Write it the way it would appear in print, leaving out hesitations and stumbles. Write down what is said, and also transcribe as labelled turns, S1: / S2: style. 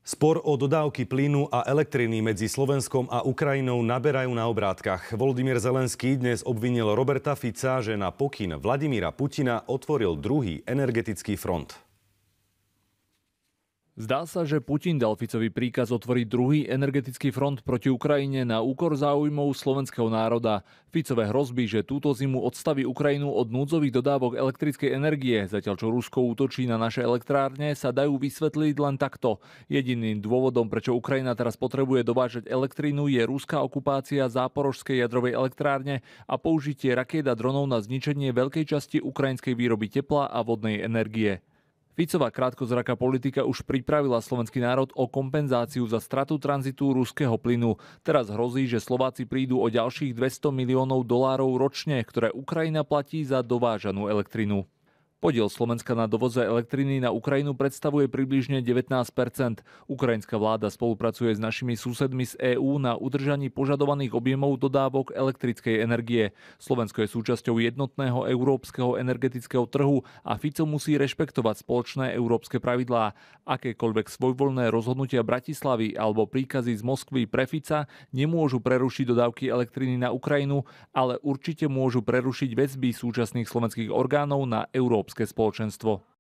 S1: Spor o dodávky plynu a elektriny medzi Slovenskom a Ukrajinou naberajú na obrátkach. Volodymyr Zelenský dnes obvinil Roberta Fica, že na pokyn Vladimíra Putina otvoril druhý energetický front.
S2: Zdá sa, že Putin dal Ficovi príkaz otvoriť druhý energetický front proti Ukrajine na úkor záujmov slovenského národa. Ficové hrozby, že túto zimu odstaví Ukrajinu od núdzových dodávok elektrickej energie, zatiaľ čo Rusko útočí na naše elektrárne, sa dajú vysvetliť len takto. Jediným dôvodom, prečo Ukrajina teraz potrebuje dovážať elektrínu, je ruská okupácia Záporožskej jadrovej elektrárne a použitie rakiet a dronov na zničenie veľkej časti ukrajinskej výroby tepla a vodnej energie. Ficová krátkozraká politika už pripravila slovenský národ o kompenzáciu za stratu tranzitu ruského plynu. Teraz hrozí, že Slováci prídu o ďalších $200 miliónov ročne, ktoré Ukrajina platí za dovážanú elektrinu. Podiel Slovenska na dovoze elektriny na Ukrajinu predstavuje približne 19%. Ukrajinská vláda spolupracuje s našimi susedmi z EÚ na udržaní požadovaných objemov dodávok elektrickej energie. Slovensko je súčasťou jednotného európskeho energetického trhu a Fico musí rešpektovať spoločné európske pravidlá. Akékoľvek svojvoľné rozhodnutia Bratislavy alebo príkazy z Moskvy pre Fica nemôžu prerušiť dodávky elektriny na Ukrajinu, ale určite môžu prerušiť väzby súčasných slovenských orgánov na európske spoločenstvo.